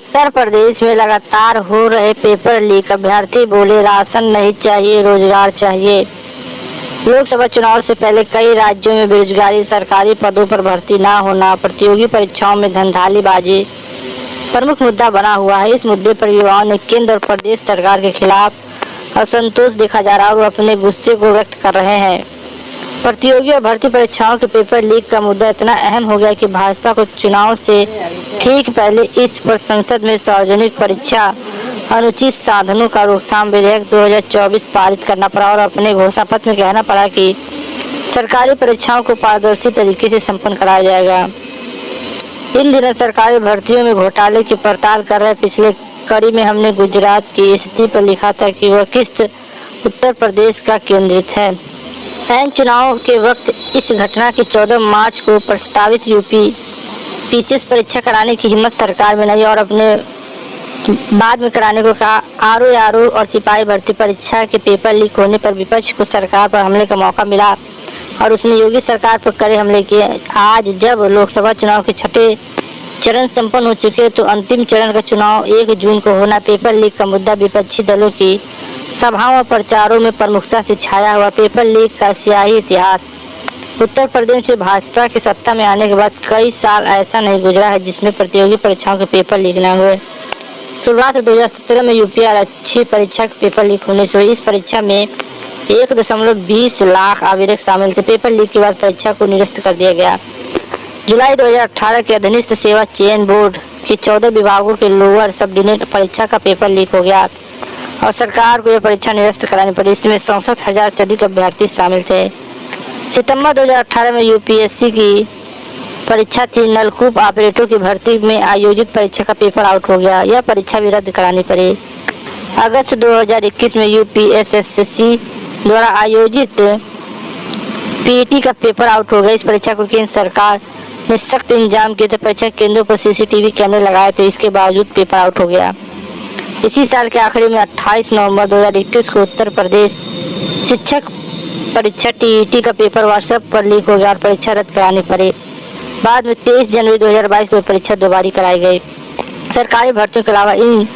उत्तर प्रदेश में लगातार हो रहे पेपर लीक। अभ्यर्थी बोले राशन नहीं चाहिए, रोजगार चाहिए। लोकसभा चुनाव से पहले कई राज्यों में बेरोजगारी, सरकारी पदों पर भर्ती न होना, प्रतियोगी परीक्षाओं में धंधालीबाजी प्रमुख मुद्दा बना हुआ है। इस मुद्दे पर युवाओं ने केंद्र और प्रदेश सरकार के खिलाफ असंतोष देखा जा रहा है और अपने गुस्से को व्यक्त कर रहे हैं। प्रतियोगी और भर्ती परीक्षाओं के पेपर लीक का मुद्दा इतना अहम हो गया कि भाजपा को चुनाव से ठीक पहले इस पर संसद में सार्वजनिक परीक्षा अनुचित साधनों का रोकथाम विधेयक 2024 पारित करना पड़ा और अपने घोषणा पत्र में कहना पड़ा कि सरकारी परीक्षाओं को पारदर्शी तरीके से संपन्न कराया जाएगा। इन दिनों सरकारी भर्तियों में घोटाले की पड़ताल कर रहे पिछले कड़ी में हमने गुजरात की स्थिति पर लिखा था कि वह किस्त उत्तर प्रदेश का केंद्रित है। ऐन चुनाव के वक्त इस घटना की 14 मार्च को प्रस्तावित यूपी पीसीएस परीक्षा कराने की हिम्मत सरकार में नहीं और अपने बाद में कराने को कहा। आरओ और सिपाही भर्ती परीक्षा के पेपर लीक होने पर विपक्ष को सरकार पर हमले का मौका मिला और उसने योगी सरकार पर कड़े हमले किए। आज जब लोकसभा चुनाव के छठे चरण संपन्न हो चुके तो अंतिम चरण का चुनाव 1 जून को होना। पेपर लीक का मुद्दा विपक्षी दलों की सभाओं और प्रचारों में प्रमुखता से छाया हुआ। पेपर लीक का स्याही इतिहास। उत्तर प्रदेश में भाजपा की सत्ता में आने के बाद कई साल ऐसा नहीं गुजरा है जिसमें प्रतियोगी परीक्षाओं के पेपर लीक न हुए। शुरुआत 2017 में यूपी आरक्षी परीक्षा के पेपर लीक होने से हुई। इस परीक्षा में 1.20 लाख आवेदक शामिल थे। पेपर लीक के बाद परीक्षा को निरस्त कर दिया गया। जुलाई 2018 के अधीनस्थ सेवा चयन बोर्ड के 14 विभागों के लोअर सब डिवीजन परीक्षा का पेपर लीक हो गया और सरकार को यह परीक्षा निरस्त करानी पड़ी। इसमें 64,000 से अधिक अभ्यर्थी शामिल थे। सितंबर 2018 में यूपीएससी की परीक्षा थी। नलकूप ऑपरेटर की भर्ती में आयोजित परीक्षा का पेपर आउट हो गया। यह परीक्षा भी रद्द करानी पड़ी। अगस्त 2021 में यूपीएसएससी द्वारा आयोजित पीईटी का पेपर आउट हो गया। इस परीक्षा को केंद्र सरकार ने सख्त इंतजाम किए थे। परीक्षा केंद्रों पर सीसीटीवी कैमरे लगाए थे। इसके बावजूद पेपर आउट हो गया। इसी साल के आखिरी में 28 नवंबर 2021 को उत्तर प्रदेश शिक्षक परीक्षा टीईटी का पेपर व्हाट्सएप पर लीक हो गया और परीक्षा रद्द करानी पड़ी। बाद में 23 जनवरी 2022 को परीक्षा दोबारा कराई गई। सरकारी भर्तियों के अलावा इन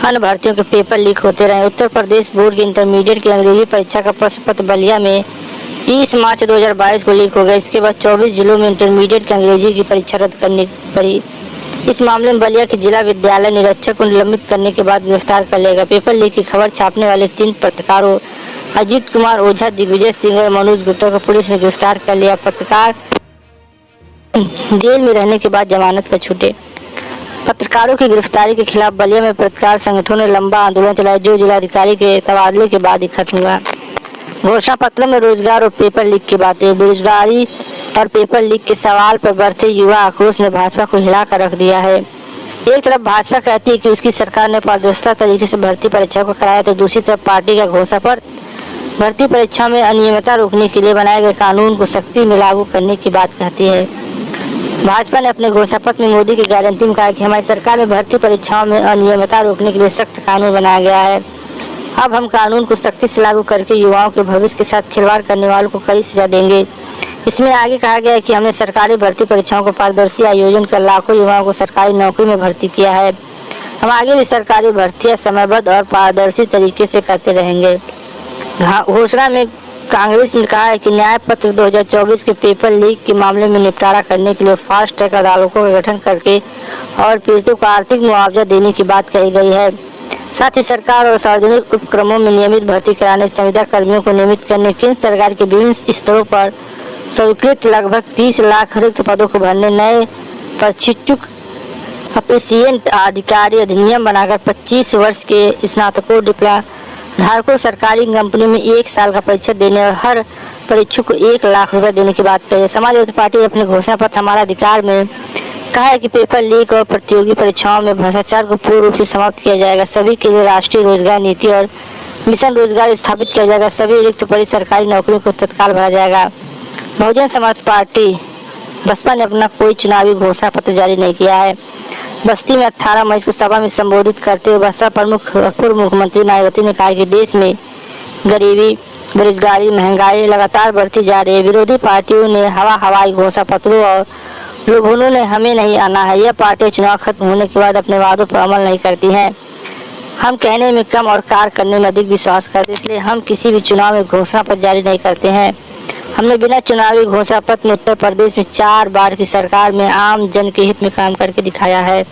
अन्य भर्तियों के पेपर लीक होते रहे। उत्तर प्रदेश बोर्ड की इंटरमीडिएट की अंग्रेजी परीक्षा का प्रश्न पत्र बलिया में 30 मार्च 2022 को लीक हो गया। इसके बाद 24 जिलों में इंटरमीडिएट की अंग्रेजी की परीक्षा रद्द करनी पड़ी। इस मामले में बलिया के जिला विद्यालय निरीक्षक को निलंबित करने के बाद गिरफ्तार कर लिया गया। पेपर लीक की खबर छापने वाले 3 पत्रकारों अजीत कुमार ओझा, दिग्विजय सिंह और मनोज गुप्ता को पुलिस ने गिरफ्तार कर लिया। पत्रकार जेल में रहने के बाद जमानत पर छूटे। पत्रकारों की गिरफ्तारी के खिलाफ बलिया में पत्रकार संगठनों ने लंबा आंदोलन चलाया जो जिलाधिकारी के तबादले के बाद ही खत्म हुआ। घोषणा पत्र में रोजगार और पेपर लीक की बातें। बेरोजगारी और पेपर लीक के सवाल पर बढ़ते युवा आक्रोश ने भाजपा को हिला कर रख दिया है। एक तरफ भाजपा कहती है कि उसकी सरकार ने पारदर्शिता तरीके से भर्ती परीक्षा को कराया तो दूसरी तरफ पार्टी का घोषणा पत्र भर्ती परीक्षा में अनियमितता रोकने के लिए बनाए गए कानून को सख्ती में लागू करने की बात कहती है। भाजपा ने अपने घोषणा पत्र में मोदी की गारंटी में कहा कि हमारी सरकार में भर्ती परीक्षाओं में अनियमितता रोकने के लिए सख्त कानून बनाया गया है। अब हम कानून को सख्ती से लागू करके युवाओं के भविष्य के साथ खिलवाड़ करने वालों को कड़ी सजा देंगे। इसमें आगे कहा गया है कि हमने सरकारी भर्ती परीक्षाओं को पारदर्शी आयोजन कर लाखों युवाओं को सरकारी नौकरी में भर्ती किया है। हम आगे भी सरकारी भर्तियां समयबद्ध और पारदर्शी तरीके से करते रहेंगे। घोषणा में कांग्रेस ने कहा है कि न्याय पत्र 2024 के पेपर लीक के मामले में निपटारा करने के लिए फास्ट ट्रैक अदालतों का गठन करके और पीड़ितों को आर्थिक मुआवजा देने की बात कही गई है। साथ ही सरकार और सार्वजनिक उपक्रमों में नियमित भर्ती कराने, संविदा कर्मियों को नियमित करने, केंद्र सरकार के विभिन्न स्तरों पर स्वीकृत लगभग 30 लाख रिक्त पदों को भरने, नए प्रशिक्षुक अप्रेसिएंट अधिकारी अधिनियम बनाकर 25 वर्ष के स्नातकों डिप्लोमा धारकों सरकारी कंपनी में 1 साल का परीक्षा देने और हर परीक्षु को 1 लाख रुपए देने की बात कही है। समाजवादी पार्टी ने अपने घोषणा पत्र हमारा अधिकार में कहा है कि पेपर लीक और प्रतियोगी परीक्षाओं में भ्रष्टाचार को पूर्ण रूप से समाप्त किया जाएगा। सभी के लिए राष्ट्रीय रोजगार नीति और मिशन रोजगार स्थापित किया जाएगा। सभी रिक्त पड़ी सरकारी नौकरियों को तत्काल भरा जाएगा। बहुजन समाज पार्टी बसपा ने अपना कोई चुनावी घोषणा पत्र जारी नहीं किया है। बस्ती में 18 मई को सभा में संबोधित करते हुए बसपा प्रमुख पूर्व मुख्यमंत्री मायावती ने कहा कि देश में गरीबी, बेरोजगारी, महंगाई लगातार बढ़ती जा रही है। विरोधी पार्टियों ने हवाई घोषणा पत्रों और लोगों ने हमें नहीं आना है। यह पार्टी चुनाव खत्म होने के बाद अपने वादों पर अमल नहीं करती है। हम कहने में कम और कार्य करने में अधिक विश्वास करते, इसलिए हम किसी भी चुनाव में घोषणा पत्र जारी नहीं करते हैं। हमने बिना चुनावी घोषणा पत्र में उत्तर प्रदेश में 4 बार की सरकार में आम जन के हित में काम करके दिखाया है।